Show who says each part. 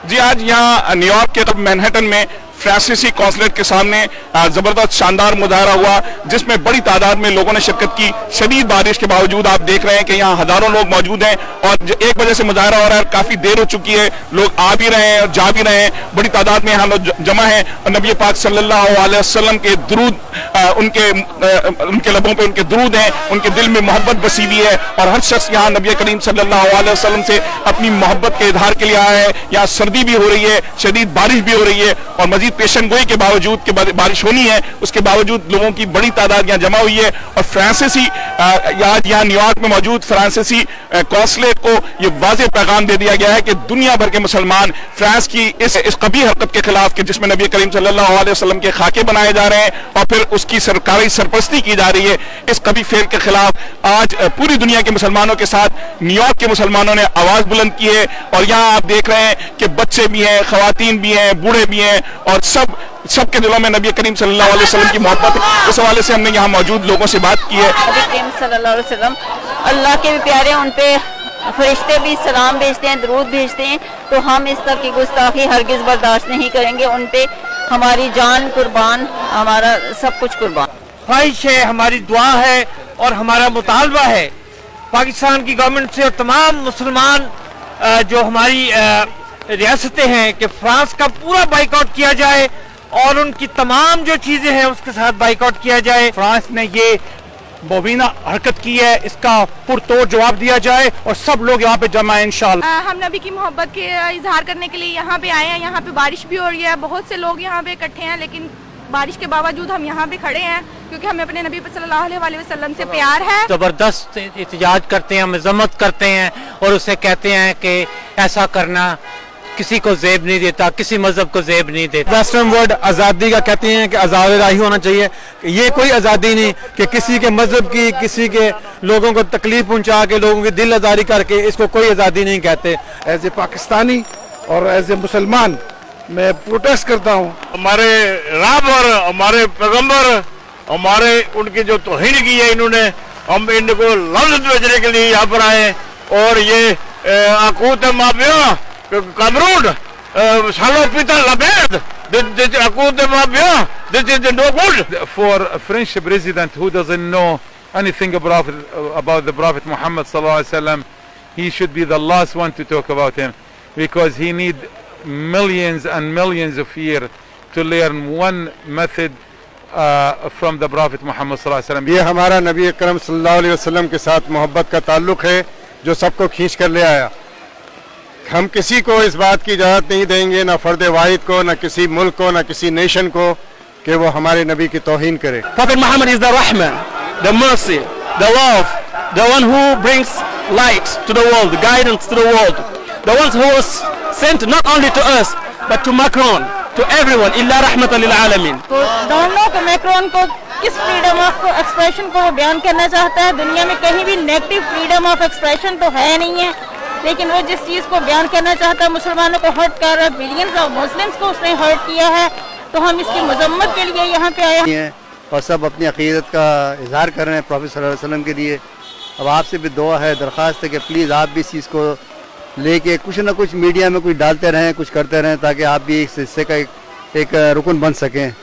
Speaker 1: जी आज यहाँ न्यूयॉर्क के तरफ मैनहट्टन में फ्रांसीसी कॉन्सुलेट के सामने जबरदस्त शानदार मुजाहरा हुआ, जिसमें बड़ी तादाद में लोगों ने शिरकत की। शदीद बारिश के बावजूद आप देख रहे हैं कि यहाँ हजारों लोग मौजूद हैं और 1 बजे से मुजाहरा हो रहा है। काफी देर हो चुकी है, लोग आ भी रहे हैं और जा भी रहे हैं। बड़ी तादाद में यहाँ लोग जमा हैं और नबी पाक सल्लल्लाहु अलैहि वसल्लम के दुरूद उनके लबों पे उनके दुरूद हैं, उनके दिल में मोहब्बत बसी हुई है और हर शख्स यहाँ नबी करीम सल्लल्लाहु अलैहि वसल्लम से अपनी मोहब्बत के इजहार के लिए आया है। यहाँ सर्दी भी हो रही है, शदीद बारिश भी हो रही है और मजीद पेशन गोई के बावजूद के बारिश होनी है, उसके बावजूद लोगों की बड़ी तादाद यहाँ जमा हुई है। और फ्रांसीसी आज यहाँ न्यूयॉर्क में मौजूद फ्रांसीसी कॉन्सुलेट को ये वाज़ेह पैगाम दे दिया गया है कि दुनिया भर के मुसलमान फ्रांस की इस कबीह हरकत के खिलाफ कि जिसमें नबी करीम सल्लल्लाहु अलैहि वसल्लम के खाके बनाए जा रहे हैं और फिर उसकी सरकारी सरपरस्ती की जा रही है, इस कबीह फेल के खिलाफ आज पूरी दुनिया के मुसलमानों के साथ न्यूयॉर्क के मुसलमानों ने आवाज बुलंद की है। और यहाँ आप देख रहे हैं कि बच्चे भी हैं, खवातीन भी हैं, बूढ़े भी हैं और सबके दिलों में नबी करीम सल्लल्लाहु अलैहि वसल्लम की मोहब्बत है। इस हवाले से हमने यहाँ मौजूद लोगों से बात की है।
Speaker 2: नबी करीम सल्लल्लाहु अलैहि वसल्लम अल्लाह के भी प्यारे हैं, उन पे फरिश्ते भी सलाम भेजते हैं, दरूद भेजते हैं, तो हम इस तरह की गुस्ताखी हरगिज बर्दाश्त नहीं करेंगे। उन पे हमारी जान कुर्बान, हमारा सब कुछ कुर्बान।
Speaker 3: ख्वाहिश है, हमारी दुआ है और हमारा मुतालबा है पाकिस्तान की गवर्नमेंट से और तमाम मुसलमान जो हमारी रियासतें हैं कि फ्रांस का पूरा बाइकआउट किया जाए और उनकी तमाम जो चीजें हैं उसके साथ बाइकआउट किया जाए।
Speaker 1: फ्रांस ने ये मुबीना हरकत की है, इसका पुरतोड़ जवाब दिया जाए और सब लोग यहाँ पे जमा है इंशाअल्लाह।
Speaker 4: हम नबी की मोहब्बत के इजहार करने के लिए यहाँ पे आए हैं। यहाँ पे बारिश भी हो रही है, बहुत से लोग यहाँ पे इकट्ठे हैं, लेकिन बारिश के बावजूद हम यहाँ पे खड़े हैं क्योंकि हमें अपने नबी सल्लल्लाहु अलैहि वसल्लम से प्यार है।
Speaker 3: जबरदस्त एहतजाज करते हैं, मजम्मत करते हैं और उसे कहते हैं कि ऐसा करना किसी को जेब नहीं देता, किसी मजहब को जेब नहीं देता।
Speaker 5: वेस्टर्न वर्ल्ड आज़ादी का कहते हैं कि आज़ाद राही होना चाहिए। ये कोई आज़ादी नहीं कि किसी के मजहब की, किसी के लोगों को तकलीफ पहुंचा के, लोगों की दिल आज़ारी करके, इसको कोई आज़ादी नहीं कहते।
Speaker 6: एज ए पाकिस्तानी और एज ए मुसलमान मैं प्रोटेस्ट करता हूँ।
Speaker 7: हमारे रब और हमारे पैगम्बर हमारे उनकी जो तौहीन की है इन्होंने, हम इनको लफ्ज़ भेजने के लिए यहाँ पर आए और ये अकूत mafia Cameroon, Salon Peter Labed, this Akud Mafia, this is no good.
Speaker 8: For a French president who doesn't know anything about the Prophet Muhammad sallallahu alaihi wasallam, he should be the last one to talk about him, because he need millions and millions of years to learn one method from the Prophet Muhammad sallallahu alaihi wasallam.
Speaker 5: ये हमारा नबी अकरम सल्लल्लाहु अलैहि वसल्लम के साथ मोहब्बत का ताल्लुक है जो सबको खींच कर ले आया। हम किसी को इस बात की इजाज़त नहीं देंगे, ना फर्द वाहिद को, ना किसी मुल्क को, ना किसी नेशन को, कि वो हमारे नबी की तौहीन करे।
Speaker 1: Prophet Muhammad is the Rahman, the mercy, the love, the one who brings light to the world, guidance to the world, the one who was sent not only to us but to Macron, to everyone, illa rahmatan lil alamin.
Speaker 2: तो दोनों को Macron को किस freedom of expression को बयान करना चाहता है? दुनिया में कहीं भी नेगेटिव फ्रीडम ऑफ एक्सप्रेशन तो है नहीं है, लेकिन वो जिस चीज़ को बयान करना चाहता है मुसलमानों को हर्ट कर रहा है, बिलियंस ऑफ मुस्लिम्स को उसने हर्ट किया है, तो हम इसकी मजम्मत के लिए यहाँ पे आए हैं
Speaker 9: और सब अपनी अकीदत का इजहार कर रहे हैं प्रॉफेट सल्लल्लाहु अलैहि वसल्लम के लिए। अब आपसे भी दुआ है, दरख्वास्त है कि प्लीज़ आप भी इस चीज़ को लेके कुछ ना कुछ मीडिया में कुछ डालते रहें, कुछ करते रहें, ताकि आप भी इस हिस्से का एक रुकन बन सकें।